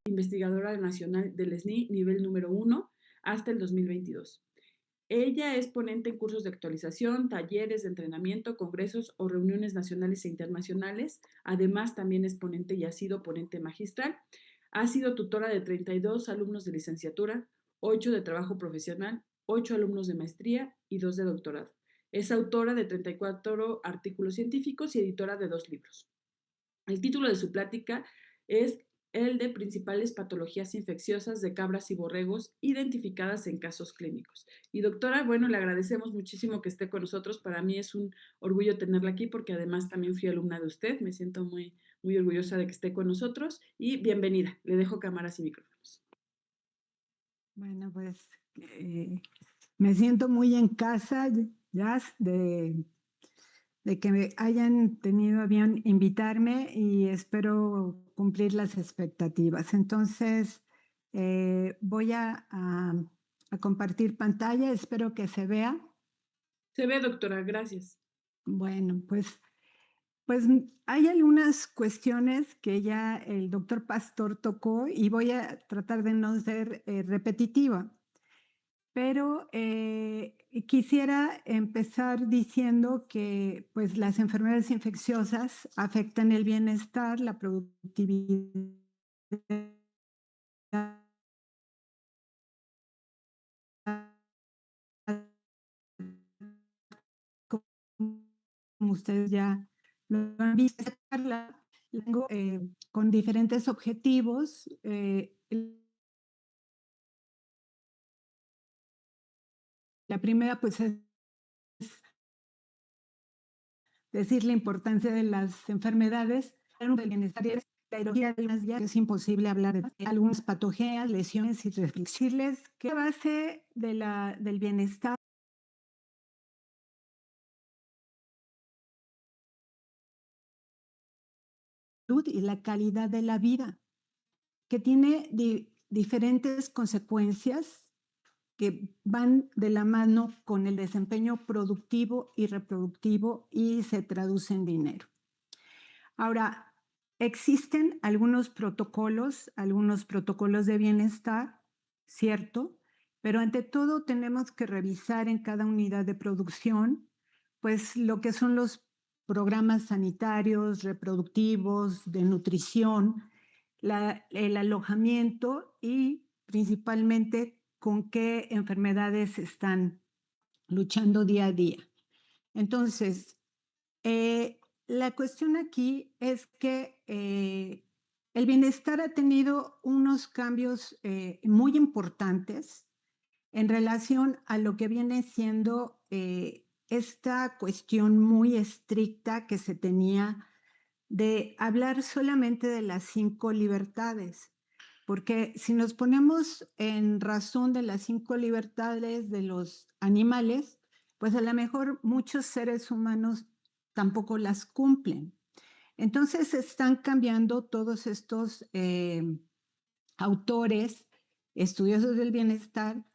investigadora nacional del SNI nivel número 1 hasta el 2022. Ella es ponente en cursos de actualización, talleres de entrenamiento, congresos o reuniones nacionales e internacionales. Además, también es ponente y ha sido ponente magistral. Ha sido tutora de 32 alumnos de licenciatura, 8 de trabajo profesional, 8 alumnos de maestría y 2 de doctorado. Es autora de 34 artículos científicos y editora de 2 libros. El título de su plática es el de principales patologías infecciosas de cabras y borregos identificadas en casos clínicos. Y doctora, bueno, le agradecemos muchísimo que esté con nosotros. Para mí es un orgullo tenerla aquí porque además también fui alumna de usted. Me siento muy, muy orgullosa de que esté con nosotros y bienvenida. Le dejo cámaras y micrófonos. Bueno, pues me siento muy en casa, Jazz, de que me hayan tenido a bien invitarme y espero cumplir las expectativas. Entonces, voy a compartir pantalla, espero que se vea. Se ve, doctora, gracias. Bueno, pues hay algunas cuestiones que ya el doctor Pastor tocó y voy a tratar de no ser repetitiva. Pero quisiera empezar diciendo que pues, las enfermedades infecciosas afectan el bienestar, la productividad, como ustedes ya lo han visto. Esta charla la tengo con diferentes objetivos. La primera, pues, es decir la importancia de las enfermedades, del bienestar y la ideología de las ya es imposible hablar de algunas patologías, lesiones y reflexionarles que la base del bienestar y la calidad de la vida, que tiene diferentes consecuencias que van de la mano con el desempeño productivo y reproductivo y se traduce en dinero. Ahora, existen algunos protocolos de bienestar, ¿cierto? Pero ante todo tenemos que revisar en cada unidad de producción, pues lo que son los programas sanitarios, reproductivos, de nutrición, el alojamiento y principalmente con qué enfermedades están luchando día a día. Entonces, la cuestión aquí es que el bienestar ha tenido unos cambios muy importantes en relación a lo que viene siendo esta cuestión muy estricta que se tenía de hablar solamente de las 5 libertades. Porque si nos ponemos en razón de las 5 libertades de los animales, pues a lo mejor muchos seres humanos tampoco las cumplen. Entonces están cambiando todos estos autores, estudiosos del bienestar,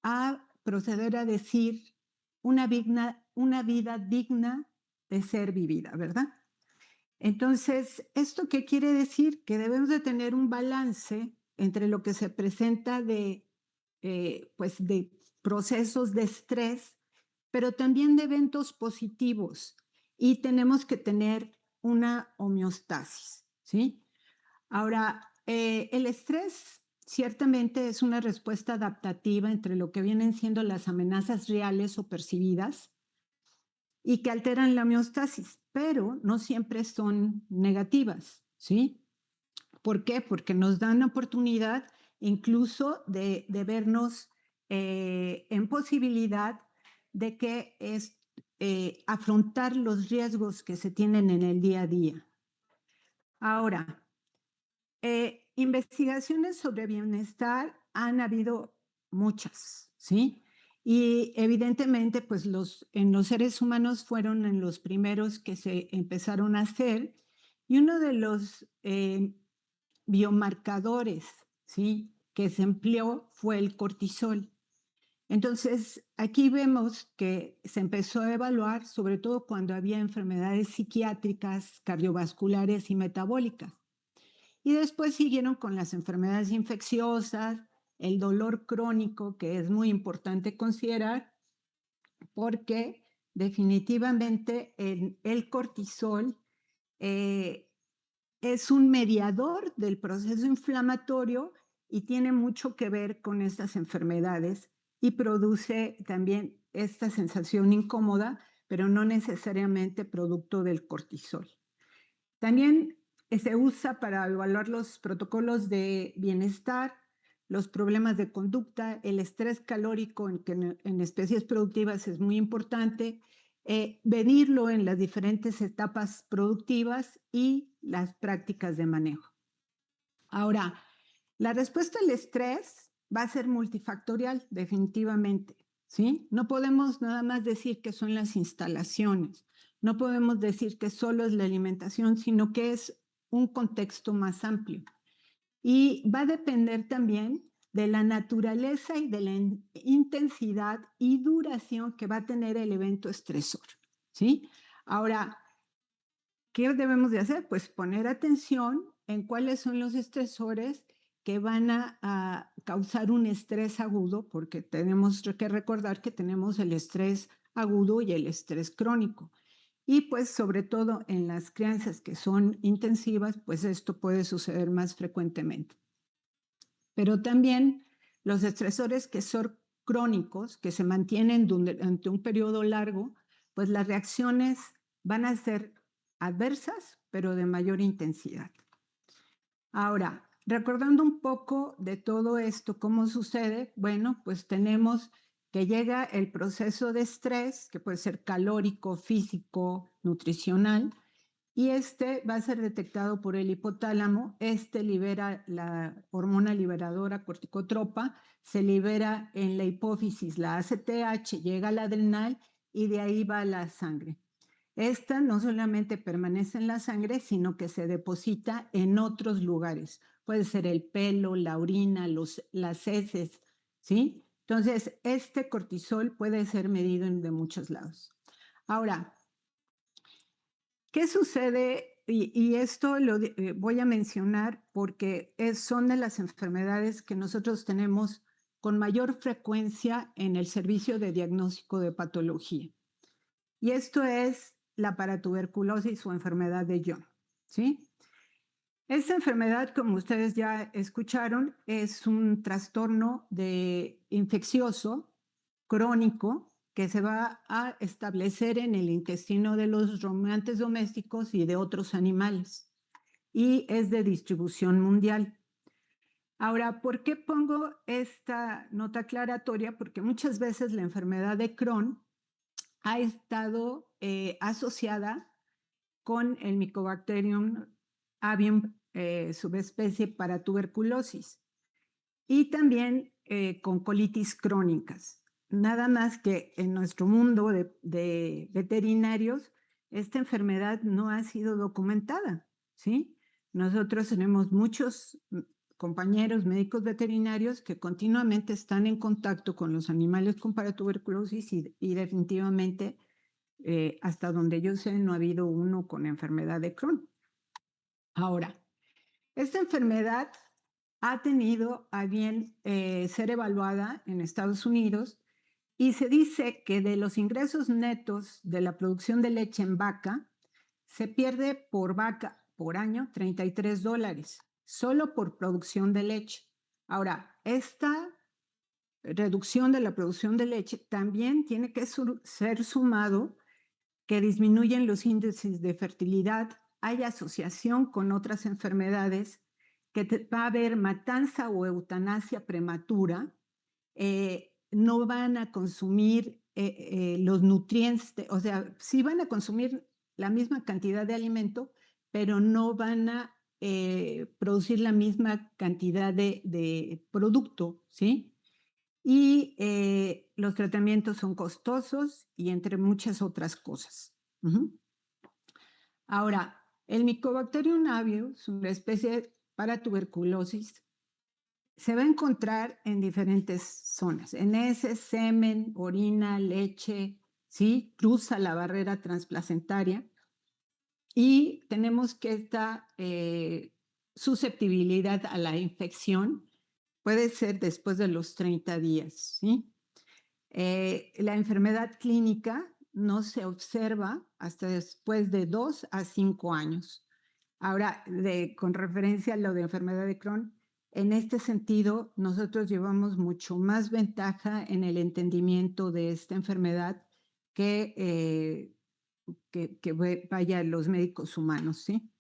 a proceder a decir una vida digna de ser vivida, ¿verdad? Entonces, ¿esto qué quiere decir? Que debemos de tener un balance entre lo que se presenta pues de procesos de estrés, pero también de eventos positivos. Y tenemos que tener una homeostasis, ¿sí? Ahora, el estrés ciertamente es una respuesta adaptativa entre lo que vienen siendo las amenazas reales o percibidas y que alteran la homeostasis, pero no siempre son negativas, ¿sí? ¿Por qué? Porque nos dan oportunidad incluso de vernos en posibilidad de que es afrontar los riesgos que se tienen en el día a día. Ahora, investigaciones sobre bienestar han habido muchas, ¿sí? Y evidentemente, pues en los seres humanos fueron en los primeros que se empezaron a hacer, y uno de los biomarcadores, ¿sí?, que se empleó fue el cortisol. Entonces, aquí vemos que se empezó a evaluar, sobre todo cuando había enfermedades psiquiátricas, cardiovasculares y metabólicas. Y después siguieron con las enfermedades infecciosas, el dolor crónico, que es muy importante considerar, porque definitivamente el cortisol eh, es un mediador del proceso inflamatorio y tiene mucho que ver con estas enfermedades y produce también esta sensación incómoda, pero no necesariamente producto del cortisol. También se usa para evaluar los protocolos de bienestar, los problemas de conducta, el estrés calórico en especies productivas es muy importante, medirlo en las diferentes etapas productivas y las prácticas de manejo. Ahora, la respuesta al estrés va a ser multifactorial, definitivamente, ¿sí? No podemos nada más decir que son las instalaciones, no podemos decir que solo es la alimentación, sino que es un contexto más amplio. Y va a depender también de la naturaleza y de la intensidad y duración que va a tener el evento estresor, ¿sí? Ahora, ¿qué debemos de hacer? Pues poner atención en cuáles son los estresores que van a causar un estrés agudo, porque tenemos que recordar que tenemos el estrés agudo y el estrés crónico. Y pues sobre todo en las crianzas que son intensivas, pues esto puede suceder más frecuentemente. Pero también los estresores que son crónicos, que se mantienen durante un periodo largo, pues las reacciones van a ser adversas, pero de mayor intensidad. Ahora, recordando un poco de todo esto, ¿cómo sucede? Bueno, pues tenemos que llega el proceso de estrés, que puede ser calórico, físico, nutricional, y este va a ser detectado por el hipotálamo. Este libera la hormona liberadora corticotropa, se libera en la hipófisis la ACTH, llega al adrenal y de ahí va a la sangre. Esta no solamente permanece en la sangre, sino que se deposita en otros lugares. Puede ser el pelo, la orina, las heces, ¿sí? Entonces, este cortisol puede ser medido de muchos lados. Ahora, ¿qué sucede? Y esto lo voy a mencionar porque son de las enfermedades que nosotros tenemos con mayor frecuencia en el servicio de diagnóstico de patología. Y esto es la paratuberculosis o enfermedad de John, ¿sí? Esta enfermedad, como ustedes ya escucharon, es un trastorno infeccioso crónico que se va a establecer en el intestino de los rumiantes domésticos y de otros animales, y es de distribución mundial. Ahora, ¿por qué pongo esta nota aclaratoria? Porque muchas veces la enfermedad de Crohn ha estado asociada con el Mycobacterium avium subespecie para tuberculosis y también con colitis crónicas. Nada más que en nuestro mundo de veterinarios, esta enfermedad no ha sido documentada, ¿sí? Nosotros tenemos muchos compañeros médicos veterinarios que continuamente están en contacto con los animales con paratuberculosis y definitivamente hasta donde yo sé, no ha habido uno con enfermedad de Crohn. Ahora, esta enfermedad ha tenido a bien ser evaluada en Estados Unidos y se dice que de los ingresos netos de la producción de leche en vaca, se pierde por vaca por año $33, solo por producción de leche. Ahora, esta reducción de la producción de leche también tiene que ser sumado que disminuyen los índices de fertilidad, hay asociación con otras enfermedades, que va a haber matanza o eutanasia prematura, no van a consumir los nutrientes, o sea, sí van a consumir la misma cantidad de alimento, pero no van a producir la misma cantidad de producto, ¿sí? Y los tratamientos son costosos y entre muchas otras cosas. Ahora, el Mycobacterium avius, una especie para tuberculosis, se va a encontrar en diferentes zonas, en heces, semen, orina, leche, ¿sí? Cruza la barrera transplacentaria y tenemos que esta susceptibilidad a la infección puede ser después de los 30 días, ¿sí? La enfermedad clínica no se observa hasta después de 2 a 5 años. Ahora, con referencia a lo de enfermedad de Crohn, en este sentido, nosotros llevamos mucho más ventaja en el entendimiento de esta enfermedad que vaya los médicos humanos, ¿sí?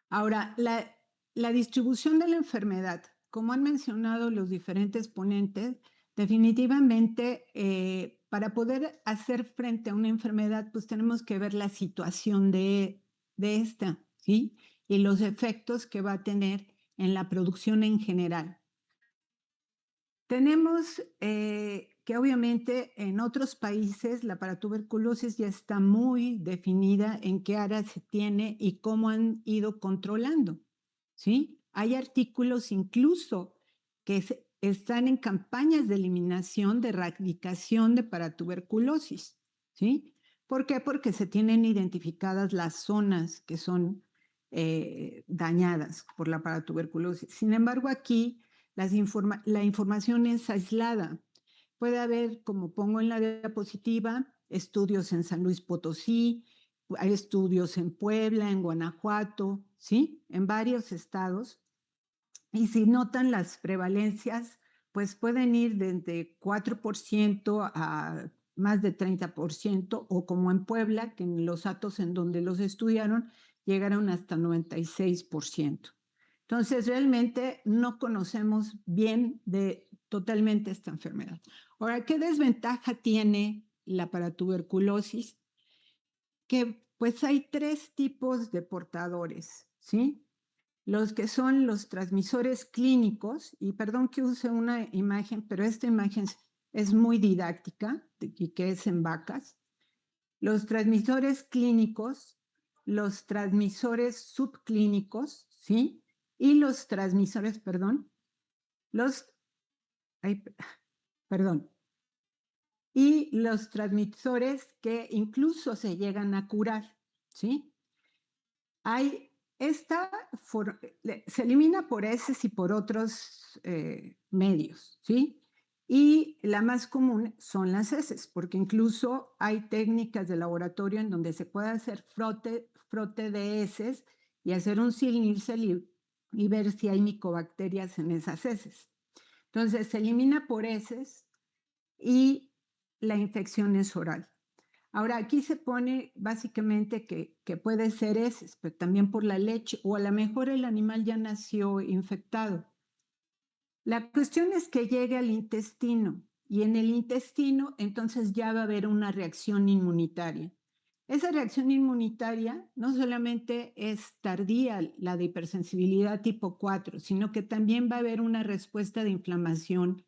Ahora, la distribución de la enfermedad, como han mencionado los diferentes ponentes, definitivamente para poder hacer frente a una enfermedad, pues tenemos que ver la situación de esta, ¿sí? Y los efectos que va a tener en la producción en general. Tenemos que obviamente en otros países la paratuberculosis ya está muy definida en qué área se tiene y cómo han ido controlando, ¿sí? Hay artículos incluso que están en campañas de eliminación, de erradicación de paratuberculosis, ¿sí? ¿Por qué? Porque se tienen identificadas las zonas que son dañadas por la paratuberculosis. Sin embargo, aquí la información es aislada. Puede haber, como pongo en la diapositiva, estudios en San Luis Potosí, hay estudios en Puebla, en Guanajuato, ¿sí? En varios estados. Y si notan las prevalencias, pues pueden ir desde 4% a más de 30%, o como en Puebla, que en los datos en donde los estudiaron, llegaron hasta 96%. Entonces, realmente no conocemos bien totalmente esta enfermedad. Ahora, ¿qué desventaja tiene la paratuberculosis? Que pues hay 3 tipos de portadores, ¿sí? Los que son los transmisores clínicos, y perdón que use una imagen, pero esta imagen es muy didáctica y que es en vacas. Los transmisores clínicos, los transmisores subclínicos, ¿sí? Y los transmisores, los, ay, perdón, y los transmisores que incluso se llegan a curar, ¿sí? Se elimina por heces y por otros medios, ¿sí? Y la más común son las heces, porque incluso hay técnicas de laboratorio en donde se puede hacer frote de heces y hacer un silnícel y ver si hay micobacterias en esas heces. Entonces, se elimina por heces y la infección es oral. Ahora, aquí se pone básicamente que puede ser heces, pero también por la leche, o a lo mejor el animal ya nació infectado. La cuestión es que llegue al intestino, y en el intestino entonces ya va a haber una reacción inmunitaria. Esa reacción inmunitaria no solamente es tardía, la de hipersensibilidad tipo 4, sino que también va a haber una respuesta de inflamación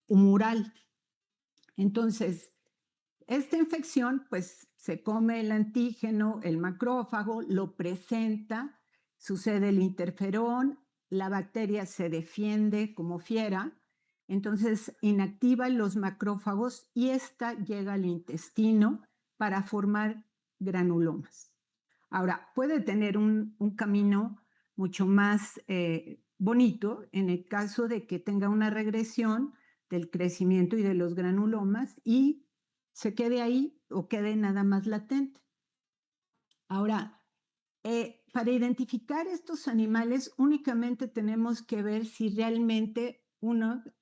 humoral. Entonces, esta infección, pues se come el antígeno, el macrófago, lo presenta, sucede el interferón, la bacteria se defiende como fiera, entonces inactiva los macrófagos y esta llega al intestino para formar granulomas. Ahora, puede tener un camino mucho más bonito en el caso de que tenga una regresión del crecimiento y de los granulomas y se quede ahí o quede nada más latente. Ahora, para identificar estos animales únicamente tenemos que ver si realmente,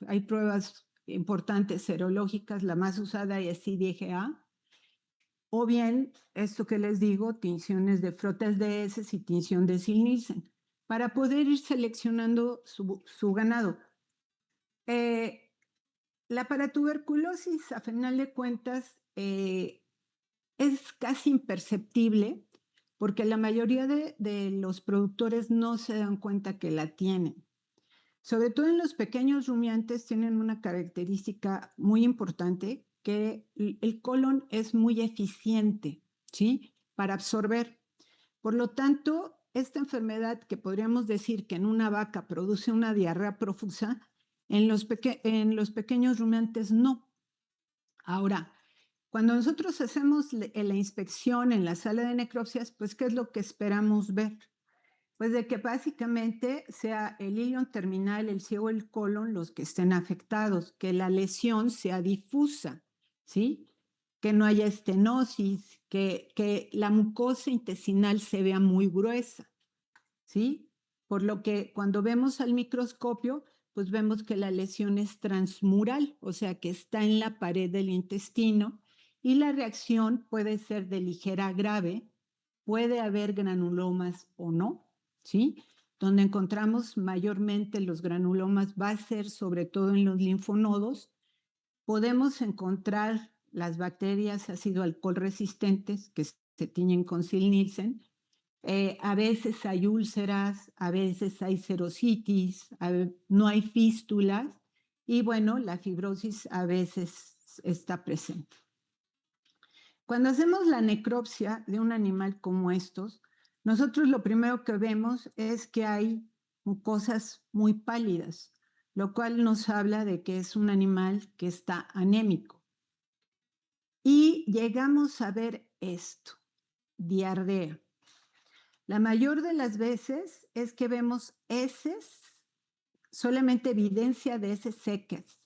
hay pruebas importantes serológicas, la más usada es IDGA, o bien, esto que les digo, tinciones de frotas de heces y tinción de Silnissen, para poder ir seleccionando su ganado. La paratuberculosis, a final de cuentas, es casi imperceptible porque la mayoría de los productores no se dan cuenta que la tienen. Sobre todo en los pequeños rumiantes tienen una característica muy importante, que el colon es muy eficiente, ¿sí? Para absorber. Por lo tanto, esta enfermedad que podríamos decir que en una vaca produce una diarrea profusa, en los pequeños rumiantes no. Ahora, cuando nosotros hacemos la inspección en la sala de necropsias, pues, ¿qué es lo que esperamos ver? Pues de que básicamente sea el ilion terminal, el ciego, el colon, los que estén afectados, que la lesión sea difusa, ¿sí? Que no haya estenosis, que la mucosa intestinal se vea muy gruesa, ¿sí? Por lo que cuando vemos al microscopio, pues vemos que la lesión es transmural, o sea, que está en la pared del intestino y la reacción puede ser de ligera a grave, puede haber granulomas o no, ¿sí? Donde encontramos mayormente los granulomas va a ser sobre todo en los linfonodos. Podemos encontrar las bacterias ácido alcohol resistentes que se tiñen con Sil-Nielsen. A veces hay úlceras, a veces hay serositis, no hay fístulas y bueno, la fibrosis a veces está presente. Cuando hacemos la necropsia de un animal como estos, nosotros lo primero que vemos es que hay mucosas muy pálidas, lo cual nos habla de que es un animal que está anémico. Y llegamos a ver esto, diarrea. La mayor de las veces es que vemos heces, solamente evidencia de heces secas,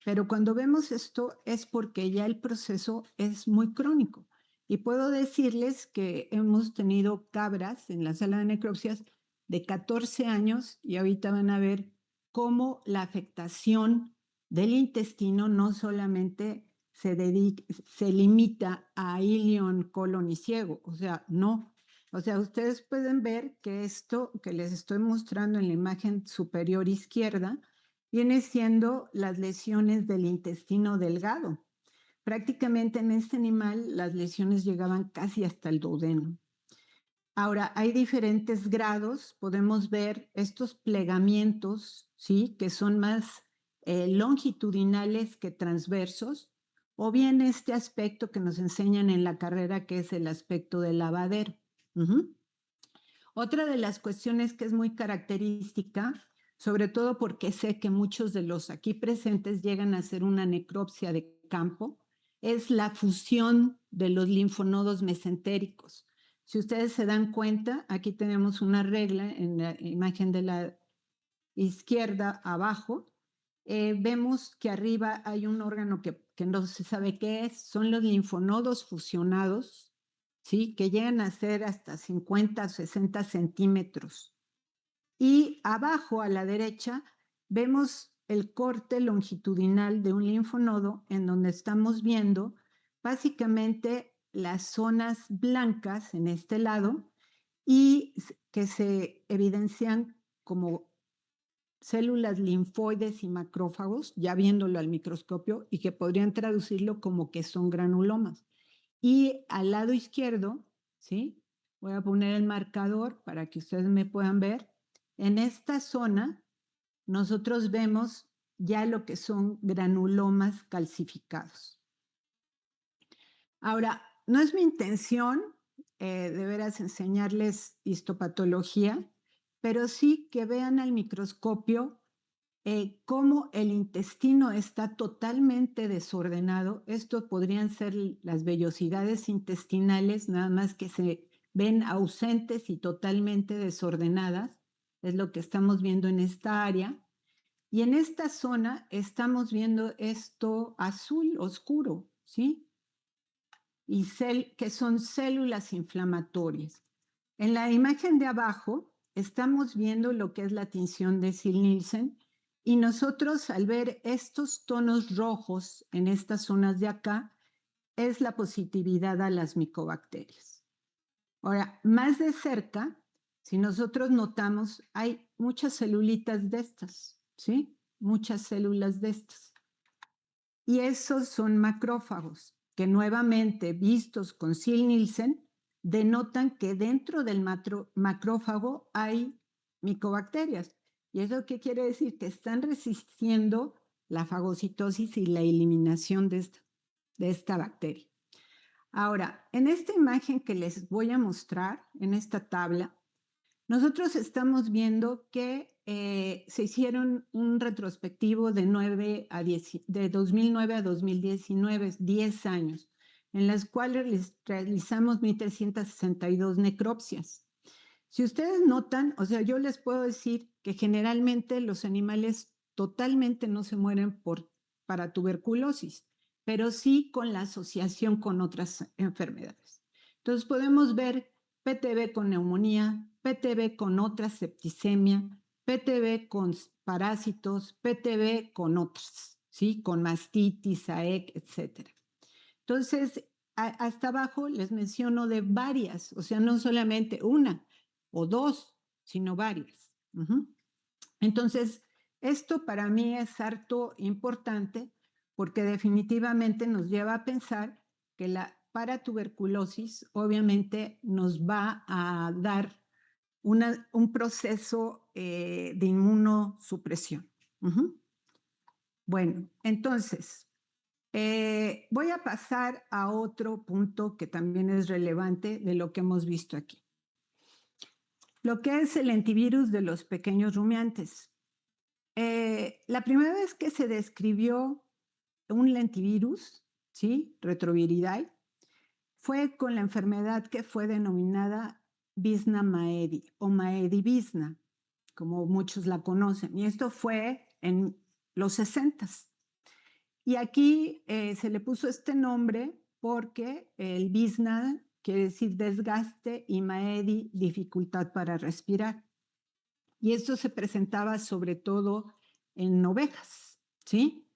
pero cuando vemos esto es porque ya el proceso es muy crónico. Y puedo decirles que hemos tenido cabras en la sala de necropsias de 14 años y ahorita van a ver cómo la afectación del intestino no solamente se limita a ilion, colon y ciego, o sea, no. O sea, ustedes pueden ver que esto que les estoy mostrando en la imagen superior izquierda viene siendo las lesiones del intestino delgado. Prácticamente en este animal las lesiones llegaban casi hasta el duodeno. Ahora, hay diferentes grados, podemos ver estos plegamientos, ¿sí? Que son más longitudinales que transversos, o bien este aspecto que nos enseñan en la carrera, que es el aspecto del lavadero. Otra de las cuestiones que es muy característica, sobre todo porque sé que muchos de los aquí presentes llegan a hacer una necropsia de campo, es la fusión de los linfonodos mesentéricos. Si ustedes se dan cuenta, aquí tenemos una regla en la imagen de la izquierda abajo. Vemos que arriba hay un órgano que no se sabe qué es, son los linfonodos fusionados, ¿sí? Que llegan a ser hasta 50 o 60 centímetros. Y abajo a la derecha vemos el corte longitudinal de un linfonodo en donde estamos viendo básicamente las zonas blancas en este lado y que se evidencian como células linfoides y macrófagos, ya viéndolo al microscopio, y que podrían traducirlo como que son granulomas. Y al lado izquierdo, ¿sí? Voy a poner el marcador para que ustedes me puedan ver. En esta zona, nosotros vemos ya lo que son granulomas calcificados. Ahora, no es mi intención de veras enseñarles histopatología, pero sí que vean al microscopio cómo el intestino está totalmente desordenado. Esto podrían ser las vellosidades intestinales, nada más que se ven ausentes y totalmente desordenadas. Es lo que estamos viendo en esta área. Y en esta zona estamos viendo esto azul oscuro, ¿sí? Y que son células inflamatorias. En la imagen de abajo estamos viendo lo que es la tinción de Sil-Nielsen y nosotros al ver estos tonos rojos en estas zonas de acá es la positividad a las micobacterias. Ahora, más de cerca, si nosotros notamos, hay muchas celulitas de estas, ¿sí? Muchas células de estas. Y esos son macrófagos, que nuevamente vistos con Sil-Nielsen, denotan que dentro del macrófago hay micobacterias. ¿Y eso qué quiere decir? Que están resistiendo la fagocitosis y la eliminación de esta bacteria. Ahora, en esta imagen que les voy a mostrar, en esta tabla, nosotros estamos viendo que se hicieron un retrospectivo de 2009 a 2019, 10 años, en las cuales realizamos 1,362 necropsias. Si ustedes notan, o sea, yo les puedo decir que generalmente los animales totalmente no se mueren para tuberculosis, pero sí con la asociación con otras enfermedades. Entonces podemos ver PTB con neumonía, PTB con otra septicemia, PTB con parásitos, PTB con otras, ¿sí? Con mastitis, AEC, etcétera. Entonces, hasta abajo les menciono de varias, o sea, no solamente una o dos, sino varias. Entonces, esto para mí es harto importante porque definitivamente nos lleva a pensar que la paratuberculosis obviamente nos va a dar un proceso de inmunosupresión. Bueno, entonces, voy a pasar a otro punto que también es relevante de lo que hemos visto aquí. Lo que es el antivirus de los pequeños rumiantes. La primera vez que se describió un lentivirus, ¿sí? Retroviridae, fue con la enfermedad que fue denominada Visna Maedi o Maedi Visna, como muchos la conocen. Y esto fue en los 60s. Y aquí se le puso este nombre porque el Visna quiere decir desgaste y Maedi dificultad para respirar. Y esto se presentaba sobre todo en ovejas, ¿sí?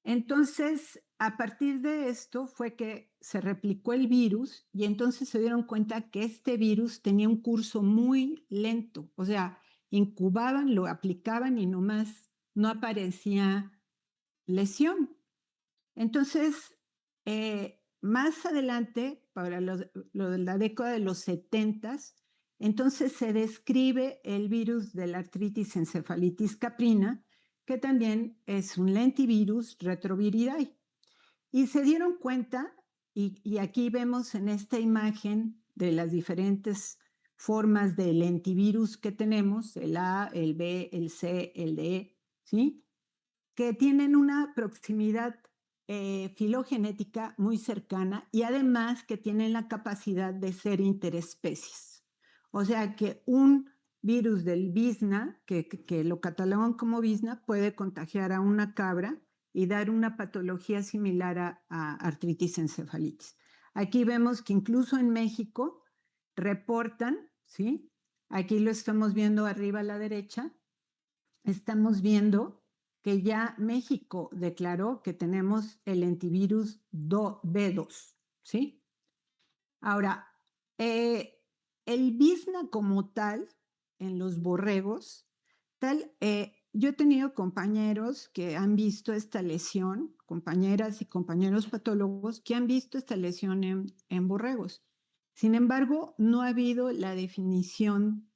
Entonces, a partir de esto fue que se replicó el virus y entonces se dieron cuenta que este virus tenía un curso muy lento, o sea, incubaban, lo aplicaban y nomás no aparecía lesión. Entonces, más adelante, para lo de la década de los 70s, entonces se describe el virus de la artritis encefalitis caprina, que también es un lentivirus retroviridae. Y se dieron cuenta, y aquí vemos en esta imagen de las diferentes formas de lentivirus que tenemos, el A, el B, el C, el D, ¿sí? Que tienen una proximidad filogenética muy cercana y además que tienen la capacidad de ser interespecies. O sea que un virus del Visna, que lo catalogan como Visna, puede contagiar a una cabra y dar una patología similar a artritis encefalitis. Aquí vemos que incluso en México reportan, ¿sí? Aquí lo estamos viendo arriba a la derecha, estamos viendo que ya México declaró que tenemos el antivirus B2, ¿sí? Ahora, el Visna como tal, en los borregos, yo he tenido compañeros que han visto esta lesión, compañeras y compañeros patólogos que han visto esta lesión en borregos. Sin embargo, no ha habido la definición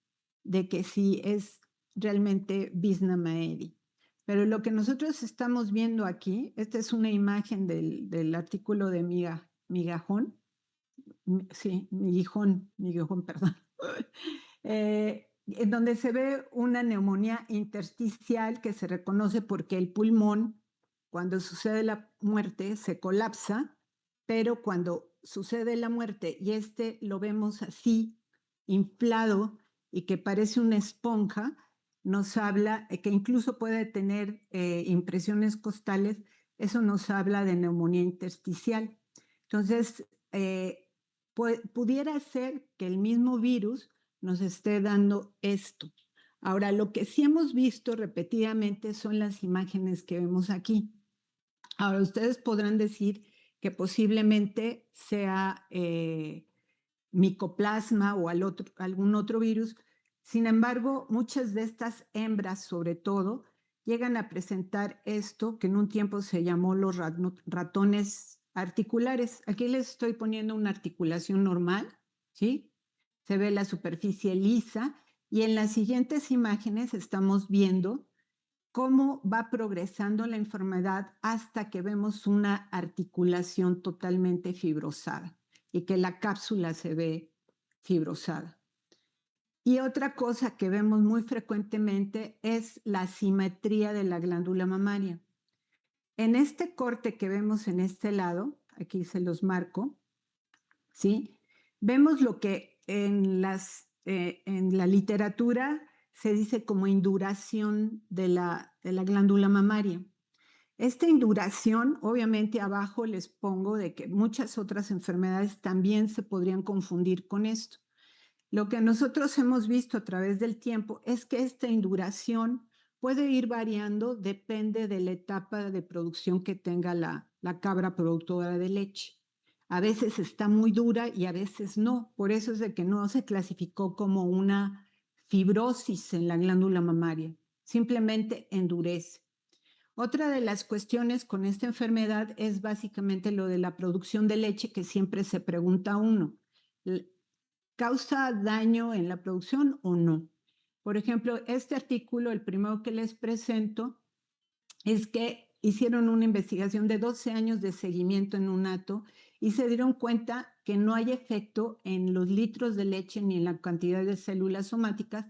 de que si es realmente Visna Maedi. Pero lo que nosotros estamos viendo aquí, esta es una imagen del artículo de Migajón, sí, Miguijón, perdón, en donde se ve una neumonía intersticial que se reconoce porque el pulmón, cuando sucede la muerte, se colapsa, pero cuando sucede la muerte y lo vemos así, inflado y que parece una esponja, nos habla que incluso puede tener impresiones costales, eso nos habla de neumonía intersticial. Entonces, pudiera ser que el mismo virus nos esté dando esto. Ahora, lo que sí hemos visto repetidamente son las imágenes que vemos aquí. Ahora, ustedes podrán decir que posiblemente sea micoplasma o algún otro virus. Sin embargo, muchas de estas hembras, sobre todo, llegan a presentar esto que en un tiempo se llamó los ratones articulares. Aquí les estoy poniendo una articulación normal, ¿sí? Se ve la superficie lisa y en las siguientes imágenes estamos viendo cómo va progresando la enfermedad hasta que vemos una articulación totalmente fibrosada y que la cápsula se ve fibrosada. Y otra cosa que vemos muy frecuentemente es la asimetría de la glándula mamaria. En este corte que vemos en este lado, aquí se los marco, ¿sí? Vemos lo que en las en la literatura se dice como induración de la glándula mamaria. Esta induración, obviamente abajo les pongo de que muchas otras enfermedades también se podrían confundir con esto. Lo que nosotros hemos visto a través del tiempo es que esta induración puede ir variando, depende de la etapa de producción que tenga la cabra productora de leche. A veces está muy dura y a veces no. Por eso es de que no se clasificó como una fibrosis en la glándula mamaria. Simplemente endurece. Otra de las cuestiones con esta enfermedad es básicamente lo de la producción de leche, que siempre se pregunta uno. ¿Causa daño en la producción o no? Por ejemplo, este artículo, el primero que les presento, es que hicieron una investigación de 12 años de seguimiento en un hato y se dieron cuenta que no hay efecto en los litros de leche ni en la cantidad de células somáticas,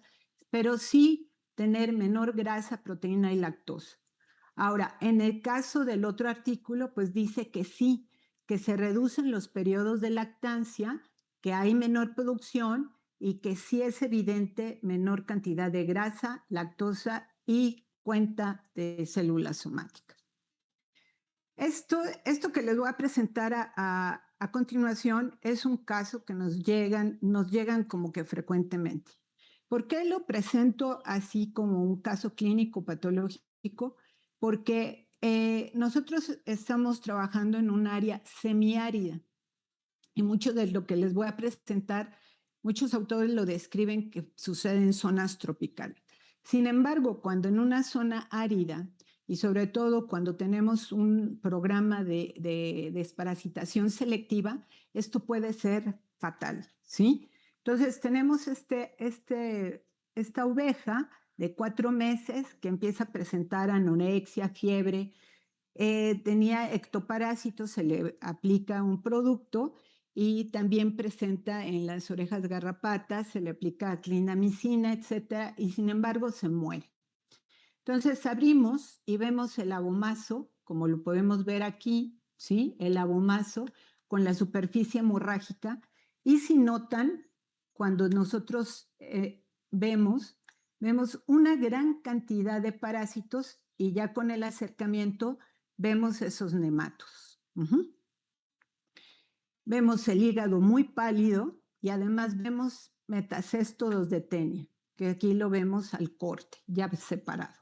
pero sí tener menor grasa, proteína y lactosa. Ahora, en el caso del otro artículo, pues dice que sí, que se reducen los periodos de lactancia, que hay menor producción y que sí es evidente menor cantidad de grasa, lactosa y cuenta de células somáticas. Esto que les voy a presentar a continuación es un caso que nos llegan como que frecuentemente. ¿Por qué lo presento así como un caso clínico patológico? Porque nosotros estamos trabajando en un área semiárida y mucho de lo que les voy a presentar, muchos autores lo describen que sucede en zonas tropicales. Sin embargo, cuando en una zona árida y sobre todo cuando tenemos un programa de desparasitación selectiva, esto puede ser fatal, ¿sí? Entonces tenemos esta oveja de 4 meses que empieza a presentar anorexia, fiebre, tenía ectoparásitos, se le aplica un producto y también presenta en las orejas garrapatas, se le aplica clindamicina, etcétera, y sin embargo se muere. Entonces abrimos y vemos el abomazo, como lo podemos ver aquí, ¿sí? El abomazo con la superficie hemorrágica. Y si notan, cuando nosotros vemos una gran cantidad de parásitos y ya con el acercamiento vemos esos nematos. Vemos el hígado muy pálido y además vemos metacéstodos de tenia, que aquí lo vemos al corte, ya separado.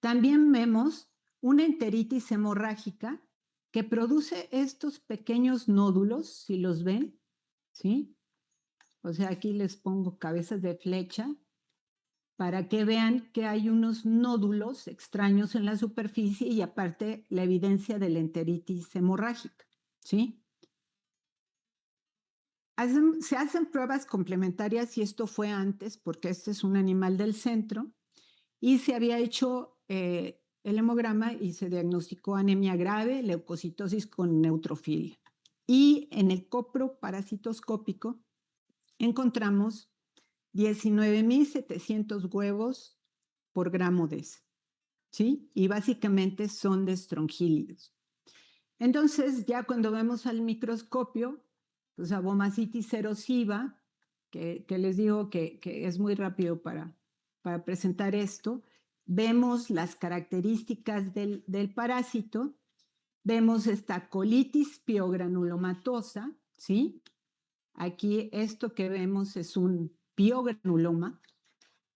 También vemos una enteritis hemorrágica que produce estos pequeños nódulos, si los ven, ¿sí? O sea, aquí les pongo cabezas de flecha para que vean que hay unos nódulos extraños en la superficie y aparte la evidencia de la enteritis hemorrágica, ¿sí? Se hacen pruebas complementarias y esto fue antes porque este es un animal del centro y se había hecho el hemograma y se diagnosticó anemia grave, leucocitosis con neutrofilia. Y en el coproparasitoscópico encontramos 19,700 huevos por gramo de ese, ¿sí? Y básicamente son de estrongílidos. Entonces, ya cuando vemos al microscopio, pues abomacitis erosiva, que les digo que es muy rápido para presentar esto, vemos las características del parásito, vemos esta colitis piogranulomatosa, ¿sí? Aquí esto que vemos es un piogranuloma.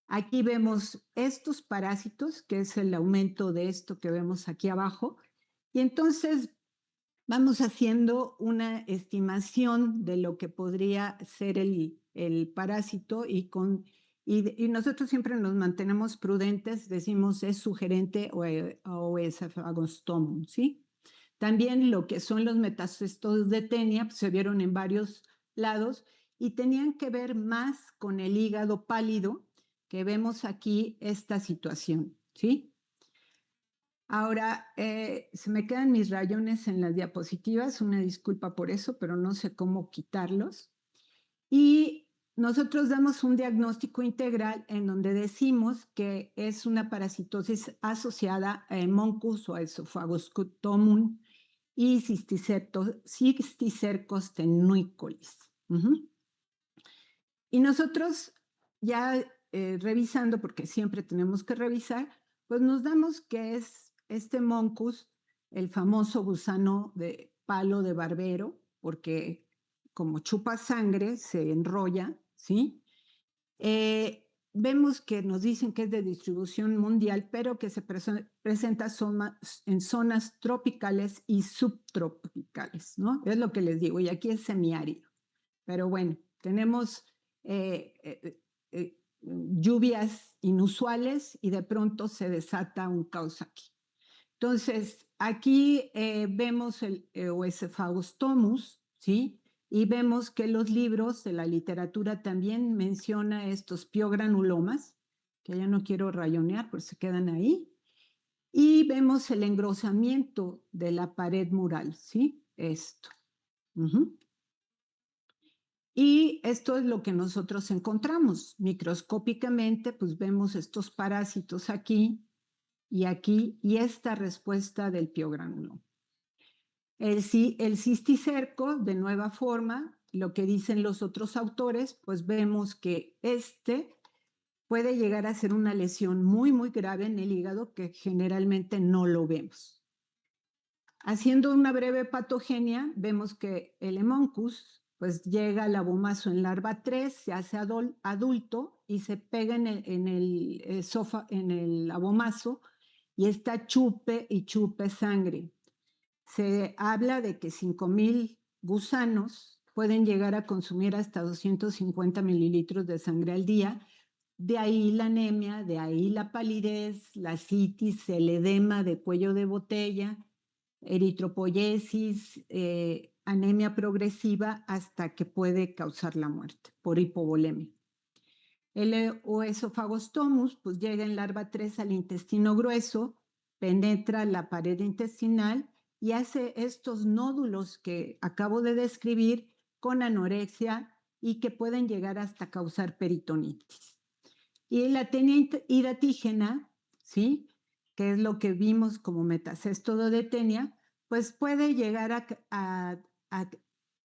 Aquí vemos estos parásitos, que es el aumento de esto que vemos aquí abajo, y entonces vamos haciendo una estimación de lo que podría ser el parásito y nosotros siempre nos mantenemos prudentes, decimos es sugerente o es Phagostomus, ¿sí? También lo que son los metacestos de tenia pues, se vieron en varios lados y tenían que ver más con el hígado pálido que vemos aquí esta situación, ¿sí? Ahora, se me quedan mis rayones en las diapositivas, una disculpa por eso, pero no sé cómo quitarlos. Y nosotros damos un diagnóstico integral en donde decimos que es una parasitosis asociada a Hemoncus o a Esophagoscutomum y Cisticercos tenuicolis. Y nosotros ya revisando, porque siempre tenemos que revisar, pues nos damos que es este Moncus, el famoso gusano de palo de barbero, porque como chupa sangre, se enrolla, ¿sí? Vemos que nos dicen que es de distribución mundial, pero que se presenta en zonas tropicales y subtropicales, ¿no? Es lo que les digo, y aquí es semiárido. Pero bueno, tenemos lluvias inusuales y de pronto se desata un caos aquí. Entonces, aquí vemos el Oesophagostomus, ¿sí? Y vemos que los libros de la literatura también menciona estos piogranulomas, que ya no quiero rayonear, pues se quedan ahí. Y vemos el engrosamiento de la pared mural, ¿sí? Esto. Y esto es lo que nosotros encontramos. Microscópicamente, pues vemos estos parásitos aquí, y esta respuesta del piogranuloma. El cisticerco, de nueva forma, lo que dicen los otros autores, pues vemos que puede llegar a ser una lesión muy, muy grave en el hígado que generalmente no lo vemos. Haciendo una breve patogenia, vemos que el Hemoncus pues llega al abomazo en larva 3, se hace adulto y se pega en el abomazo y está chupe y chupe sangre. Se habla de que 5,000 gusanos pueden llegar a consumir hasta 250 mililitros de sangre al día. De ahí la anemia, de ahí la palidez, la citis, el edema de cuello de botella, eritropoyesis, anemia progresiva hasta que puede causar la muerte por hipovolemia. El Oesophagostomus pues llega en larva 3 al intestino grueso, penetra la pared intestinal y hace estos nódulos que acabo de describir con anorexia y que pueden llegar hasta causar peritonitis. Y la tenia hiratígena, ¿sí? Que es lo que vimos como metacestodo de tenia, pues puede llegar a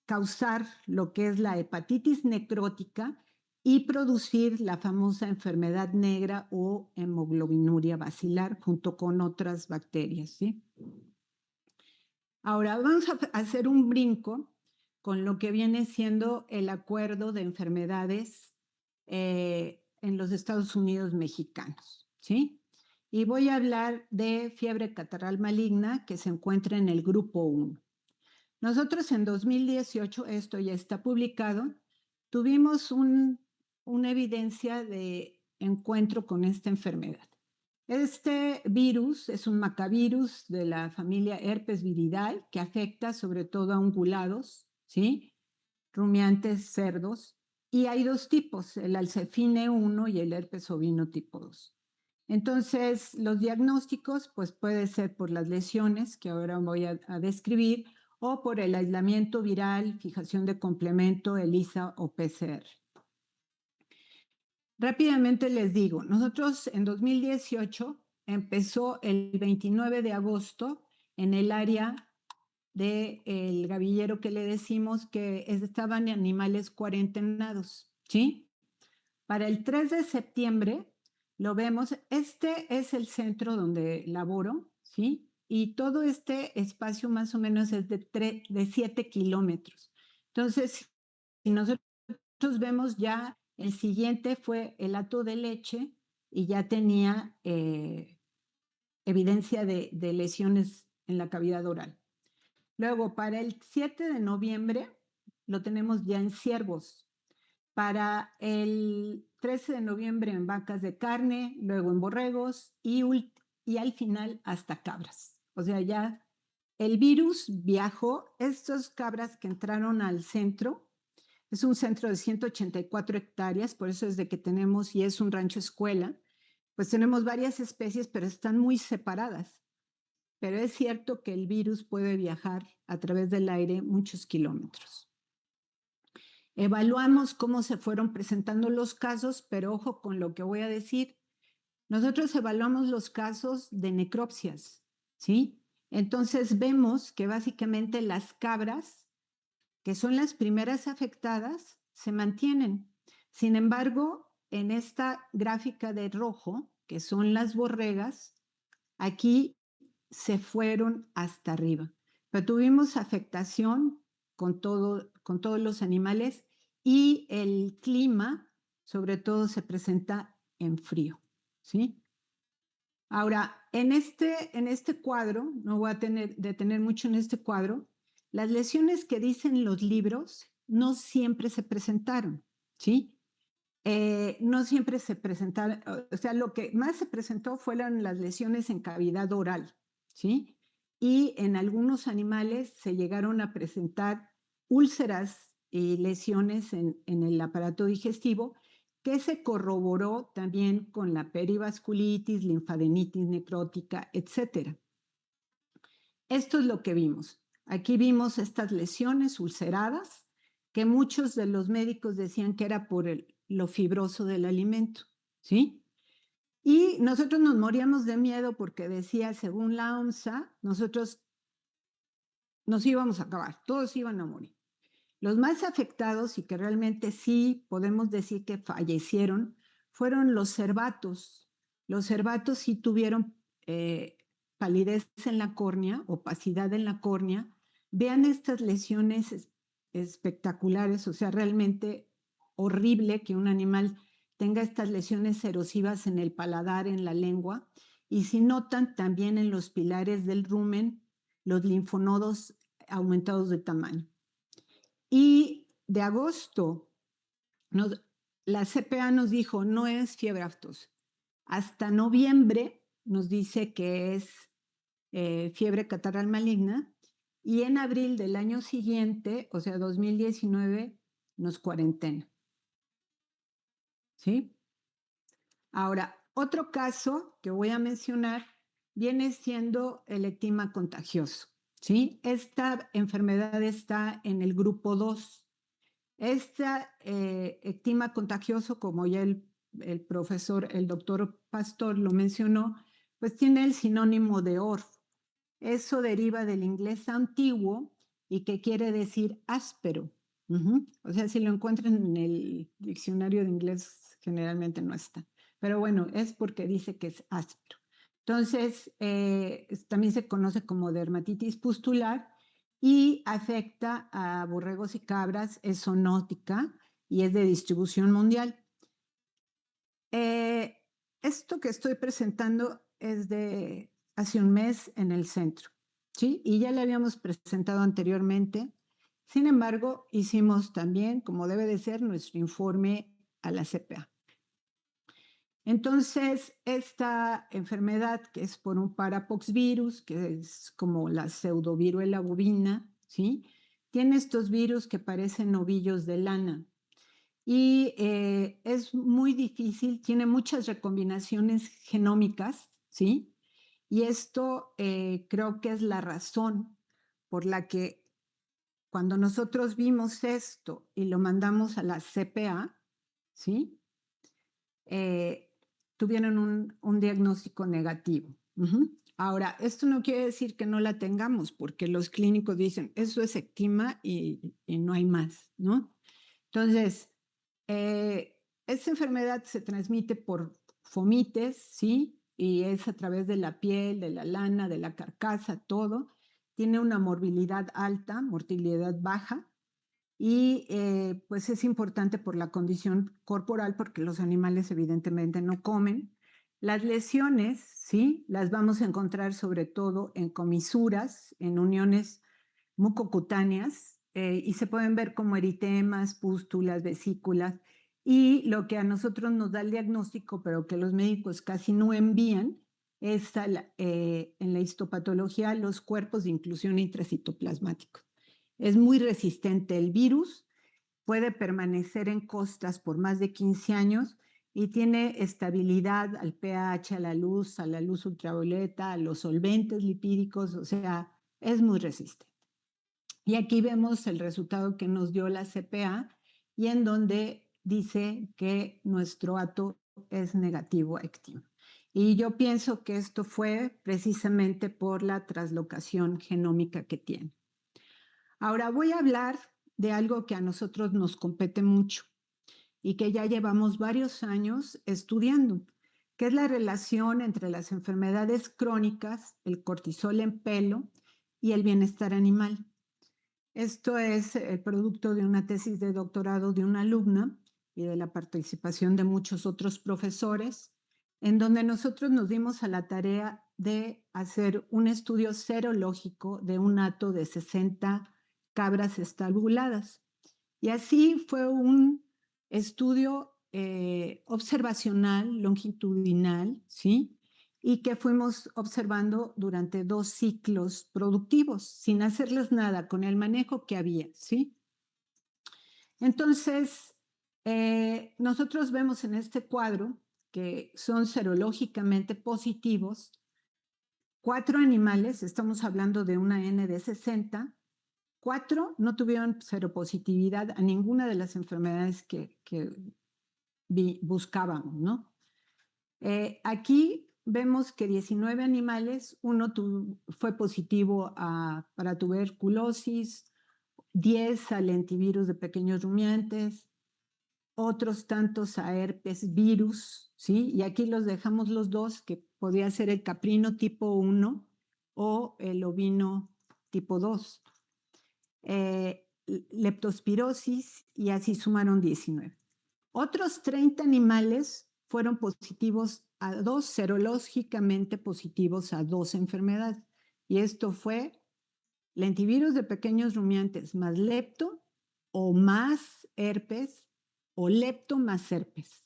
causar lo que es la hepatitis necrótica y producir la famosa enfermedad negra o hemoglobinuria basilar junto con otras bacterias, ¿sí? Ahora vamos a hacer un brinco con lo que viene siendo el acuerdo de enfermedades en los Estados Unidos mexicanos, ¿sí? Y voy a hablar de fiebre catarral maligna que se encuentra en el grupo 1. Nosotros en 2018, esto ya está publicado, tuvimos una evidencia de encuentro con esta enfermedad. Este virus es un macavirus de la familia herpes viridae que afecta sobre todo a ungulados, ¿sí? Rumiantes, cerdos, y hay dos tipos, el alcefine 1 y el herpes ovino tipo 2. Entonces, los diagnósticos pues puede ser por las lesiones que ahora voy a describir o por el aislamiento viral, fijación de complemento, ELISA o PCR. Rápidamente les digo, nosotros en 2018 empezó el 29 de agosto en el área del gavillero que le decimos que estaban animales cuarentenados, ¿sí? Para el 3 de septiembre lo vemos, este es el centro donde laboro, ¿sí? Y todo este espacio más o menos es de 7 kilómetros. Entonces, si nosotros vemos ya, el siguiente fue el hato de leche y ya tenía evidencia de lesiones en la cavidad oral. Luego, para el 7 de noviembre, lo tenemos ya en ciervos. Para el 13 de noviembre en vacas de carne, luego en borregos y al final hasta cabras. O sea, ya el virus viajó. Estos cabras que entraron al centro, es un centro de 184 hectáreas, por eso es de que tenemos, y es un rancho escuela, pues tenemos varias especies, pero están muy separadas. Pero es cierto que el virus puede viajar a través del aire muchos kilómetros. Evaluamos cómo se fueron presentando los casos, pero ojo con lo que voy a decir. Nosotros evaluamos los casos de necropsias, ¿sí? Entonces vemos que básicamente las cabras, que son las primeras afectadas, se mantienen. Sin embargo, en esta gráfica de rojo, que son las borregas, aquí se fueron hasta arriba. Pero tuvimos afectación con todos los animales y el clima, sobre todo, se presenta en frío, ¿sí? Ahora, en este cuadro, no voy a detener mucho en este cuadro, las lesiones que dicen los libros no siempre se presentaron, ¿sí? No siempre se presentaron, o sea, lo que más se presentó fueron las lesiones en cavidad oral, ¿sí? Y en algunos animales se llegaron a presentar úlceras y lesiones en el aparato digestivo, que se corroboró también con la perivasculitis, linfadenitis necrótica, etc. Esto es lo que vimos. Aquí vimos estas lesiones ulceradas, que muchos de los médicos decían que era por lo fibroso del alimento, ¿sí? Y nosotros nos moríamos de miedo porque decía, según la OMSA, nosotros nos íbamos a acabar, todos iban a morir. Los más afectados y que realmente sí podemos decir que fallecieron fueron los cervatos. Los cervatos sí tuvieron palidez en la córnea, opacidad en la córnea. Vean estas lesiones espectaculares, o sea, realmente horrible que un animal tenga estas lesiones erosivas en el paladar, en la lengua, y si notan también en los pilares del rumen, los linfonodos aumentados de tamaño. Y de agosto, la CPA nos dijo, no es fiebre aftosa. Hasta noviembre nos dice que es fiebre catarral maligna. Y en abril del año siguiente, o sea, 2019, nos cuarentena. ¿Sí? Ahora, otro caso que voy a mencionar viene siendo el ectima contagioso. ¿Sí? Esta enfermedad está en el grupo 2. Ectima contagioso, como ya el doctor Pastor lo mencionó, pues tiene el sinónimo de orf. Eso deriva del inglés antiguo y que quiere decir áspero. O sea, si lo encuentran en el diccionario de inglés, generalmente no está. Pero bueno, es porque dice que es áspero. Entonces, también se conoce como dermatitis pustular y afecta a borregos y cabras, es zoonótica y es de distribución mundial. Esto que estoy presentando es de hace un mes en el centro, ¿sí? Y ya le habíamos presentado anteriormente. Sin embargo, hicimos también, como debe de ser, nuestro informe a la CPA. Entonces, esta enfermedad, que es por un parapoxvirus, que es como la pseudoviruela bovina, ¿sí? Tiene estos virus que parecen ovillos de lana. Y es muy difícil, tiene muchas recombinaciones genómicas, ¿sí? Y esto creo que es la razón por la que cuando nosotros vimos esto y lo mandamos a la CPA, ¿sí? Tuvieron un diagnóstico negativo. Ahora, esto no quiere decir que no la tengamos, porque los clínicos dicen, eso es ectima y no hay más, ¿no? Entonces, esta enfermedad se transmite por fomites, ¿sí? Y es a través de la piel, de la lana, de la carcasa, todo. Tiene una morbilidad alta, mortalidad baja, y pues es importante por la condición corporal porque los animales evidentemente no comen. Las lesiones, ¿sí? Las vamos a encontrar sobre todo en comisuras, en uniones mucocutáneas y se pueden ver como eritemas, pústulas, vesículas y lo que a nosotros nos da el diagnóstico, pero que los médicos casi no envían, es en la histopatología los cuerpos de inclusión intracitoplasmáticos. Es muy resistente el virus, puede permanecer en costras por más de 15 años y tiene estabilidad al pH, a la luz ultravioleta, a los solventes lipídicos, o sea, es muy resistente. Y aquí vemos el resultado que nos dio la CPA y en donde dice que nuestro ato es negativo a ectima. Y yo pienso que esto fue precisamente por la translocación genómica que tiene. Ahora voy a hablar de algo que a nosotros nos compete mucho. y que ya llevamos varios años estudiando, que es la relación entre las enfermedades crónicas, el cortisol en pelo y el bienestar animal. Esto es el producto de una tesis de doctorado de una alumna y de la participación de muchos otros profesores, en donde nosotros nos dimos a la tarea de hacer un estudio serológico de un hato de 60 cabras estabuladas. Y así fue un estudio observacional, longitudinal, ¿sí? Y que fuimos observando durante 2 ciclos productivos, sin hacerles nada, con el manejo que había, ¿sí? Entonces, nosotros vemos en este cuadro que son serológicamente positivos 4 animales, estamos hablando de una N de 60, 4 no tuvieron seropositividad a ninguna de las enfermedades que buscábamos, ¿no? Aquí vemos que 19 animales, uno fue positivo para tuberculosis, 10 al lentivirus de pequeños rumiantes, otros tantos a herpes virus, ¿sí? Y aquí los dejamos los dos, que podía ser el caprino tipo 1 o el ovino tipo 2. Leptospirosis, y así sumaron 19. Otros 30 animales fueron positivos a 2, serológicamente positivos a 2 enfermedades. Y esto fue lentivirus de pequeños rumiantes más lepto o más herpes o lepto más herpes.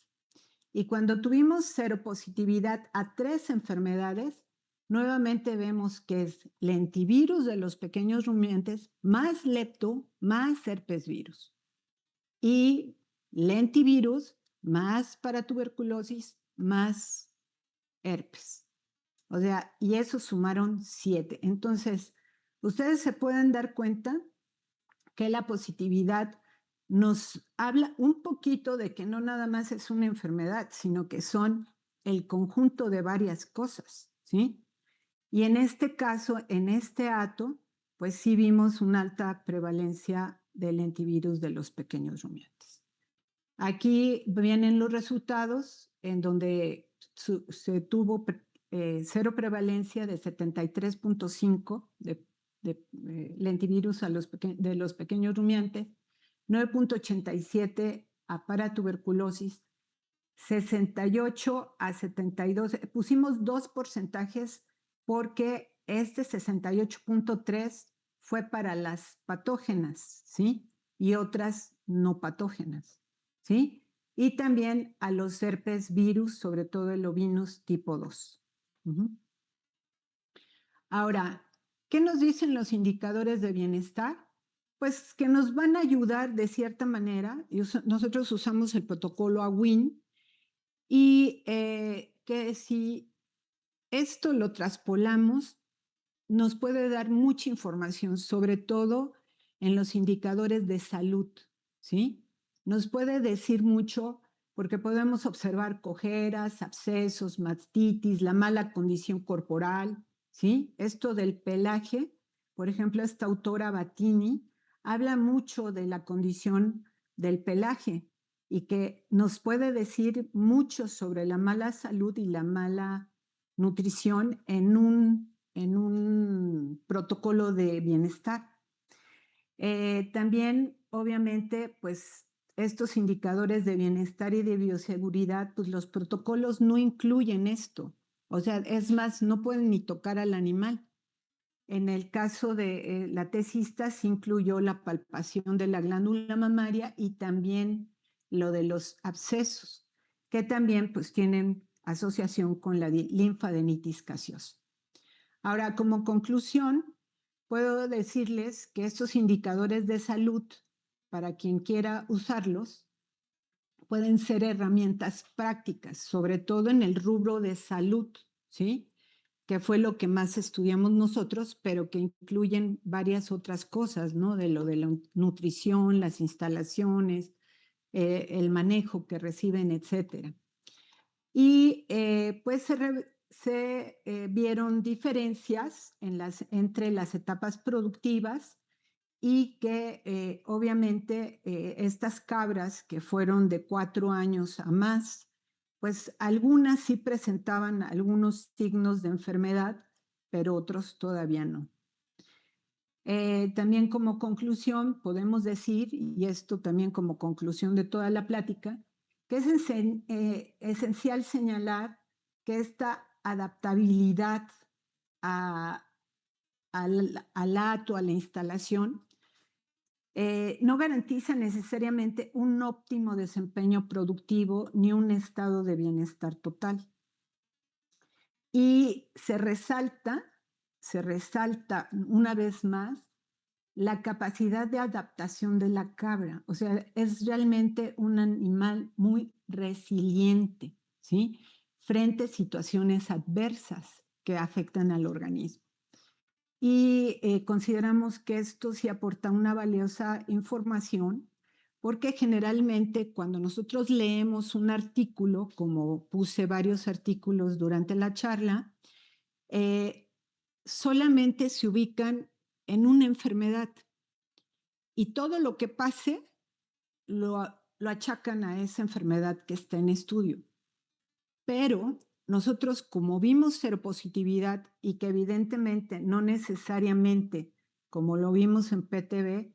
Y cuando tuvimos seropositividad a 3 enfermedades, nuevamente vemos que es lentivirus de los pequeños rumiantes más lepto más herpes virus. Y lentivirus más para tuberculosis más herpes. O sea, y eso sumaron 7. Entonces, ustedes se pueden dar cuenta que la positividad nos habla un poquito de que no nada más es una enfermedad, sino que son el conjunto de varias cosas, ¿sí? Y en este caso, en este hato, pues sí vimos una alta prevalencia del lentivirus de los pequeños rumiantes. Aquí vienen los resultados en donde se tuvo cero prevalencia de 73.5 de lentivirus de los pequeños rumiantes, 9.87 a paratuberculosis, 68 a 72. Pusimos 2 porcentajes porque este 68.3 fue para las patógenas, ¿sí? Y otras no patógenas, ¿sí? Y también a los herpes virus, sobre todo el ovinus tipo 2. Ahora, ¿qué nos dicen los indicadores de bienestar? Pues que nos van a ayudar de cierta manera. Nosotros usamos el protocolo AWIN y que si esto lo traspolamos, nos puede dar mucha información, sobre todo en los indicadores de salud, ¿sí? Nos puede decir mucho porque podemos observar cojeras, abscesos, mastitis, la mala condición corporal, ¿sí? Esto del pelaje, por ejemplo, esta autora Battini habla mucho de la condición del pelaje y que nos puede decir mucho sobre la mala salud y la mala nutrición en un protocolo de bienestar. También, obviamente, pues estos indicadores de bienestar y de bioseguridad, pues los protocolos no incluyen esto. O sea, es más, no pueden ni tocar al animal. En el caso de la tesista se incluyó la palpación de la glándula mamaria y también lo de los abscesos, que también pues tienen asociación con la linfadenitis gaseosa. Ahora, como conclusión, puedo decirles que estos indicadores de salud, para quien quiera usarlos, pueden ser herramientas prácticas, sobre todo en el rubro de salud, ¿sí? Que fue lo que más estudiamos nosotros, pero que incluyen varias otras cosas, ¿no? De lo de la nutrición, las instalaciones, el manejo que reciben, etcétera. Y pues se vieron diferencias entre las etapas productivas y que obviamente estas cabras que fueron de 4 años a más, pues algunas sí presentaban algunos signos de enfermedad, pero otros todavía no. También como conclusión podemos decir, y esto también como conclusión de toda la plática, que es esencial señalar que esta adaptabilidad a, al acto, a la instalación, no garantiza necesariamente un óptimo desempeño productivo ni un estado de bienestar total. Y se resalta una vez más la capacidad de adaptación de la cabra. O sea, es realmente un animal muy resiliente, ¿sí? Frente a situaciones adversas que afectan al organismo. Y consideramos que esto sí aporta una valiosa información porque generalmente cuando nosotros leemos un artículo, como puse varios artículos durante la charla, solamente se ubican en una enfermedad y todo lo que pase lo achacan a esa enfermedad que está en estudio. Pero nosotros, como vimos seropositividad y que evidentemente no necesariamente, como lo vimos en PTB,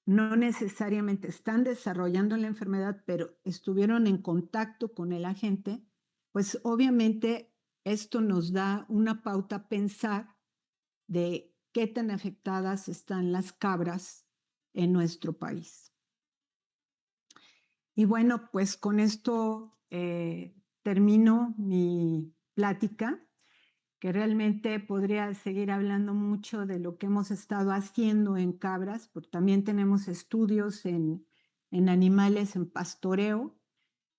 no necesariamente están desarrollando la enfermedad, pero estuvieron en contacto con el agente, pues obviamente esto nos da una pauta a pensar de qué tan afectadas están las cabras en nuestro país. Y bueno, pues con esto termino mi plática, que realmente podría seguir hablando mucho de lo que hemos estado haciendo en cabras, porque también tenemos estudios en animales en pastoreo,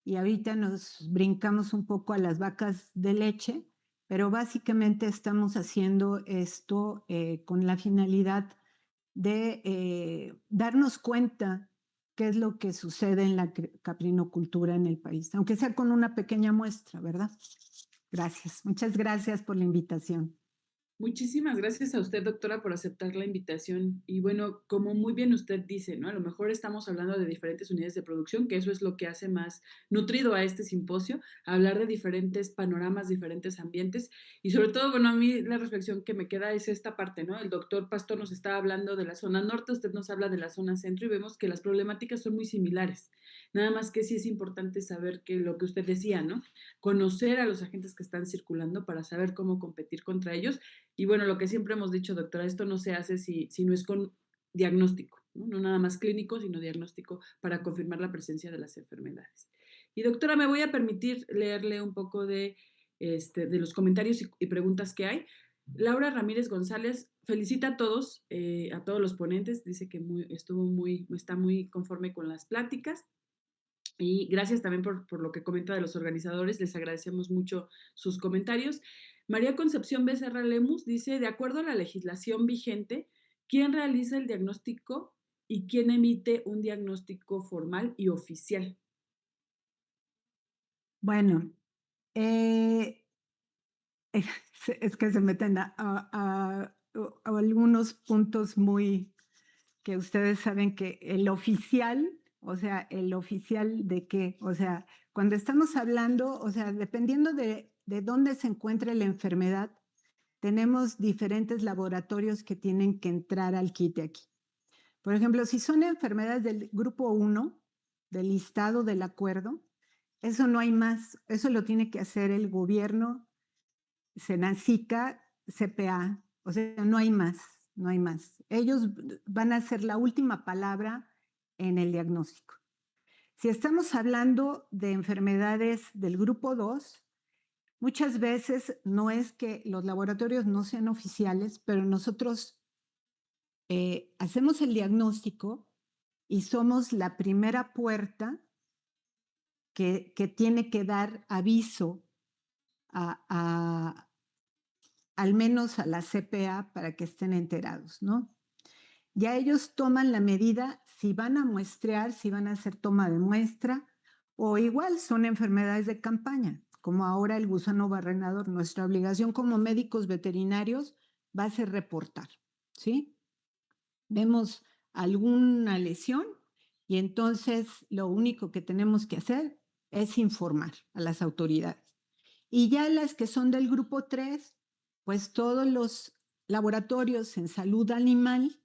y ahorita nos brincamos un poco a las vacas de leche, pero básicamente estamos haciendo esto con la finalidad de darnos cuenta qué es lo que sucede en la caprinocultura en el país, aunque sea con una pequeña muestra, ¿verdad? Gracias. Muchas gracias por la invitación. Muchísimas gracias a usted, doctora, por aceptar la invitación. Y bueno, como muy bien usted dice, ¿no? A lo mejor estamos hablando de diferentes unidades de producción, que eso es lo que hace más nutrido a este simposio, hablar de diferentes panoramas, diferentes ambientes. Y sobre todo, bueno, a mí la reflexión que me queda es esta parte, ¿no? El doctor Pastor nos está hablando de la zona norte, usted nos habla de la zona centro y vemos que las problemáticas son muy similares. Nada más que sí es importante saber que lo que usted decía, ¿no? Conocer a los agentes que están circulando para saber cómo competir contra ellos y bueno, lo que siempre hemos dicho, doctora, esto no se hace si no es con diagnóstico, ¿no? No nada más clínico, sino diagnóstico para confirmar la presencia de las enfermedades. Y doctora, me voy a permitir leerle un poco de los comentarios y preguntas que hay. Laura Ramírez González felicita a todos los ponentes, dice que está muy conforme con las pláticas. Y gracias también por lo que comenta de los organizadores, les agradecemos mucho sus comentarios. María Concepción Becerra Lemus dice, de acuerdo a la legislación vigente, ¿quién realiza el diagnóstico y quién emite un diagnóstico formal y oficial? Bueno, es que se meten a algunos puntos muy que ustedes saben que el oficial, o sea, el oficial de qué, o sea, cuando estamos hablando, o sea, dependiendo de dónde se encuentre la enfermedad, tenemos diferentes laboratorios que tienen que entrar al quite aquí. Por ejemplo, si son enfermedades del grupo 1, del listado del acuerdo, eso no hay más, eso lo tiene que hacer el gobierno, Senacica, CPA, o sea, no hay más, no hay más. Ellos van a ser la última palabra en el diagnóstico. Si estamos hablando de enfermedades del grupo 2, muchas veces no es que los laboratorios no sean oficiales, pero nosotros hacemos el diagnóstico y somos la primera puerta que tiene que dar aviso al menos a la CPA para que estén enterados, ¿no? Ya ellos toman la medida si van a muestrear, si van a hacer toma de muestra, o igual son enfermedades de campaña, como ahora el gusano barrenador. Nuestra obligación como médicos veterinarios va a ser reportar, ¿sí? vemos alguna lesión y entonces lo único que tenemos que hacer es informar a las autoridades. Y ya las que son del grupo 3, pues todos los laboratorios en salud animal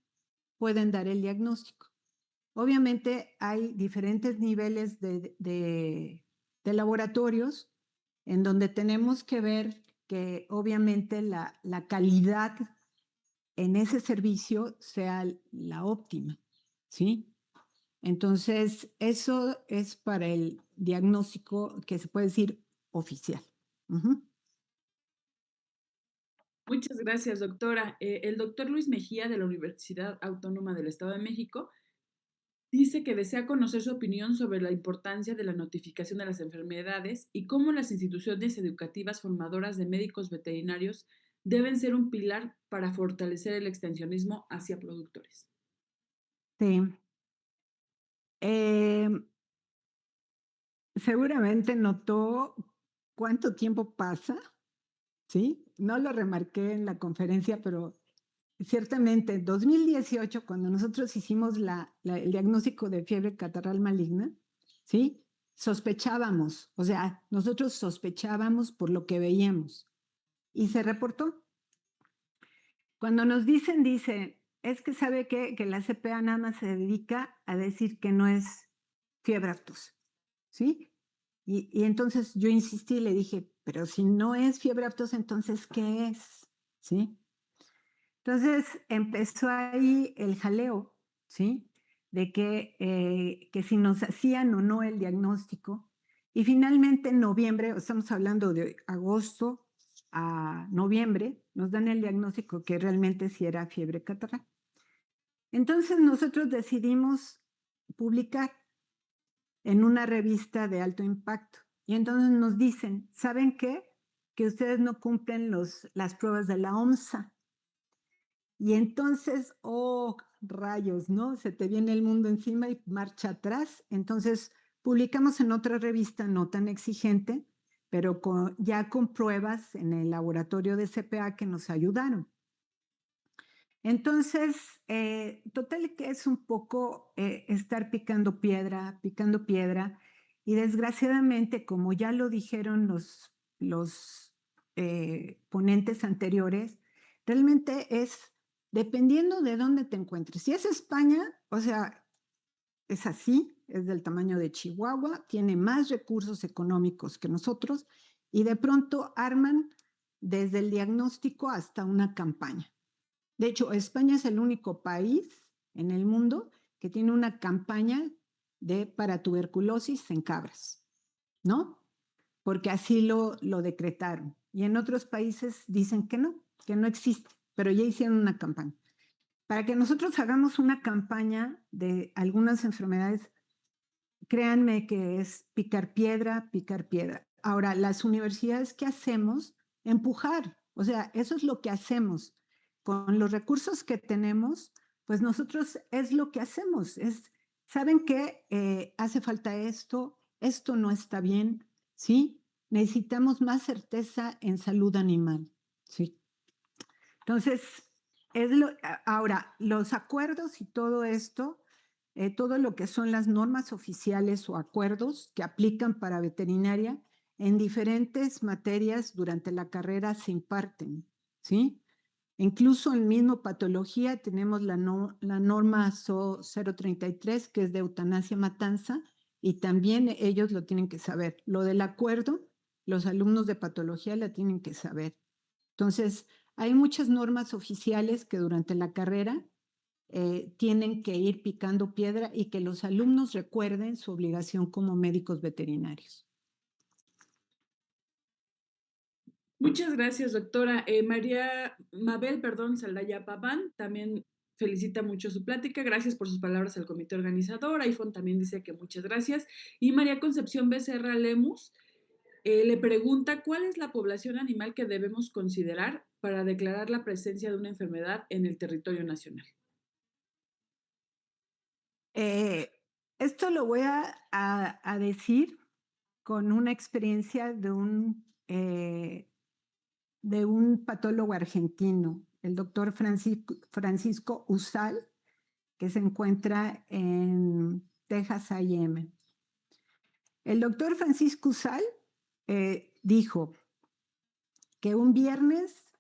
pueden dar el diagnóstico. Obviamente hay diferentes niveles de laboratorios en donde tenemos que ver que obviamente la calidad en ese servicio sea la óptima, ¿sí? Entonces, eso es para el diagnóstico que se puede decir oficial. Ujú. Muchas gracias, doctora. El doctor Luis Mejía de la Universidad Autónoma del Estado de México dice que desea conocer su opinión sobre la importancia de la notificación de las enfermedades y cómo las instituciones educativas formadoras de médicos veterinarios deben ser un pilar para fortalecer el extensionismo hacia productores. Sí. Seguramente notó cuánto tiempo pasa, ¿sí? No lo remarqué en la conferencia, pero ciertamente en 2018, cuando nosotros hicimos el diagnóstico de fiebre catarral maligna, ¿sí? Sospechábamos, o sea, nosotros sospechábamos por lo que veíamos y se reportó. Cuando nos dice, es que sabe que la CPA nada más se dedica a decir que no es fiebre aftosa, ¿sí? Y entonces yo insistí y le dije, pero si no es fiebre aftosa, entonces, ¿qué es? ¿Sí? Entonces empezó ahí el jaleo, ¿sí? De que si nos hacían o no el diagnóstico. Y finalmente en noviembre, estamos hablando de agosto a noviembre, nos dan el diagnóstico que realmente sí era fiebre catarral. Entonces nosotros decidimos publicar en una revista de alto impacto. Y entonces nos dicen, ¿saben qué? Que ustedes no cumplen las pruebas de la OMSA. Y entonces, oh, rayos, ¿no? Se te viene el mundo encima y marcha atrás. Entonces, publicamos en otra revista no tan exigente, pero ya con pruebas en el laboratorio de CPA que nos ayudaron. Entonces, total que es un poco estar picando piedra, y desgraciadamente, como ya lo dijeron los ponentes anteriores, realmente es dependiendo de dónde te encuentres. Si es España, o sea, es así, es del tamaño de Chihuahua, tiene más recursos económicos que nosotros y de pronto arman desde el diagnóstico hasta una campaña. De hecho, España es el único país en el mundo que tiene una campaña para tuberculosis en cabras, ¿no? Porque así lo decretaron. Y en otros países dicen que no existe, pero ya hicieron una campaña. Para que nosotros hagamos una campaña de algunas enfermedades, créanme que es picar piedra, picar piedra. Ahora, las universidades, ¿qué hacemos? Empujar. O sea, eso es lo que hacemos. Con los recursos que tenemos, pues nosotros es lo que hacemos. ¿Saben qué? Hace falta esto no está bien, ¿sí? Necesitamos más certeza en salud animal, ¿sí? Entonces, ahora, los acuerdos y todo esto, todo lo que son las normas oficiales o acuerdos que aplican para veterinaria en diferentes materias durante la carrera se imparten, ¿sí? Incluso en mismo patología tenemos la norma SO 033, que es de eutanasia matanza, y también ellos lo tienen que saber. Lo del acuerdo, los alumnos de patología la tienen que saber. Entonces, hay muchas normas oficiales que durante la carrera tienen que ir picando piedra y que los alumnos recuerden su obligación como médicos veterinarios. Muchas gracias, doctora. María Mabel, perdón, Saldaya Paván también felicita mucho su plática. Gracias por sus palabras al comité organizador. iPhone también dice que muchas gracias. Y María Concepción Becerra Lemus le pregunta cuál es la población animal que debemos considerar para declarar la presencia de una enfermedad en el territorio nacional. Esto lo voy a decir con una experiencia de un patólogo argentino, el doctor Francisco Usal, que se encuentra en Texas A&M. El doctor Francisco Sal dijo que un viernes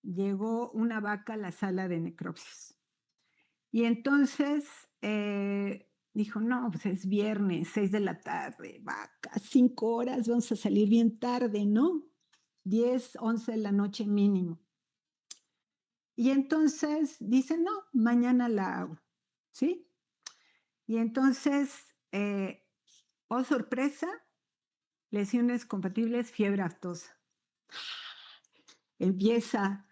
llegó una vaca a la sala de necropsis. Y entonces dijo, no, pues es viernes, 6 de la tarde, vaca, 5 horas, vamos a salir bien tarde, ¿no? 10, 11 de la noche mínimo. Y entonces dice, no, mañana la hago, ¿sí? Y entonces, oh sorpresa, lesiones compatibles, fiebre aftosa. Empieza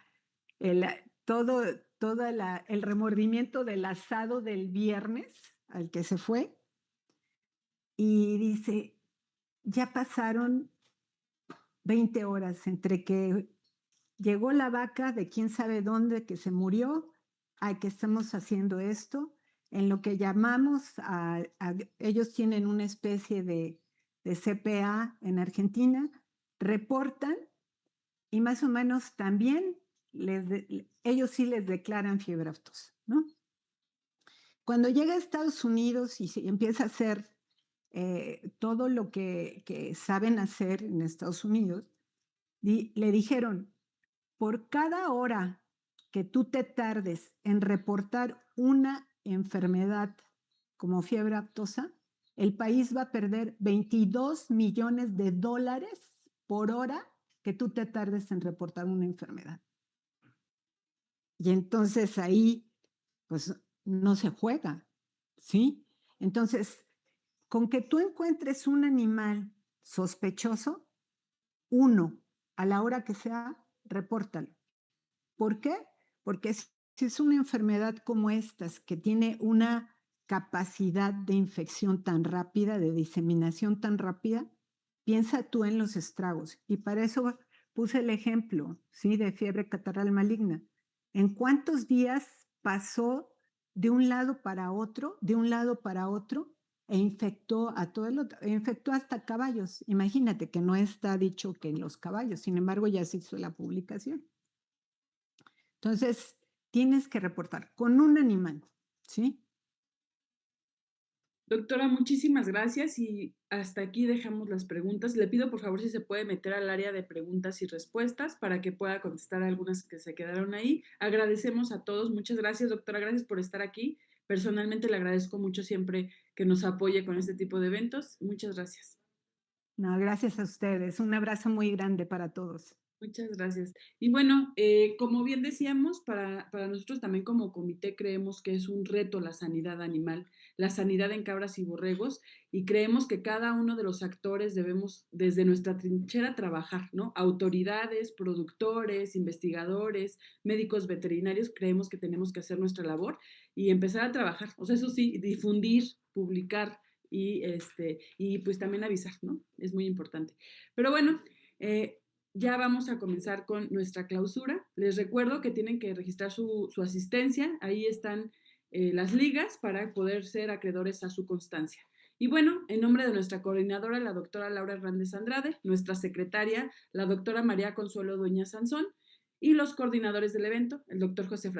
todo el remordimiento del asado del viernes al que se fue y dice, ya pasaron 20 horas entre que llegó la vaca de quién sabe dónde que se murió, a que estamos haciendo esto, en lo que llamamos ellos tienen una especie de CPA en Argentina, reportan y más o menos también ellos sí les declaran fiebre aftosa, ¿no? Cuando llega a Estados Unidos y se empieza a hacer todo lo que saben hacer en Estados Unidos, le dijeron, por cada hora que tú te tardes en reportar una enfermedad como fiebre aftosa, el país va a perder $22 millones por hora que tú te tardes en reportar una enfermedad. Y entonces ahí, pues, no se juega, ¿sí? Entonces, con que tú encuentres un animal sospechoso, a la hora que sea, repórtalo. ¿Por qué? Porque si es una enfermedad como estas, que tiene una capacidad de infección tan rápida, de diseminación tan rápida, piensa tú en los estragos. Y para eso puse el ejemplo, ¿sí? De fiebre catarral maligna. ¿En cuántos días pasó de un lado para otro, e infectó a todo el otro? Infectó hasta caballos. Imagínate que no está dicho que en los caballos, sin embargo ya se hizo la publicación. Entonces, tienes que reportar con un animal, ¿sí? Doctora, muchísimas gracias y hasta aquí dejamos las preguntas. Le pido por favor si se puede meter al área de preguntas y respuestas para que pueda contestar algunas que se quedaron ahí. Agradecemos a todos. Muchas gracias, doctora. Gracias por estar aquí. Personalmente le agradezco mucho siempre que nos apoye con este tipo de eventos. Muchas gracias. No, gracias a ustedes. Un abrazo muy grande para todos. Muchas gracias. Y bueno, como bien decíamos, para nosotros también como comité creemos que es un reto la sanidad animal, la sanidad en cabras y borregos, y creemos que cada uno de los actores debemos desde nuestra trinchera trabajar, ¿no? Autoridades, productores, investigadores, médicos veterinarios, creemos que tenemos que hacer nuestra labor y empezar a trabajar. O sea, eso sí, difundir, publicar y pues también avisar, ¿no? Es muy importante. Pero bueno, ya vamos a comenzar con nuestra clausura. Les recuerdo que tienen que registrar su asistencia. Ahí están las ligas para poder ser acreedores a su constancia. Y bueno, en nombre de nuestra coordinadora, la doctora Laura Hernández Andrade, nuestra secretaria, la doctora María Consuelo Dueña Sansón, y los coordinadores del evento, el doctor José Francisco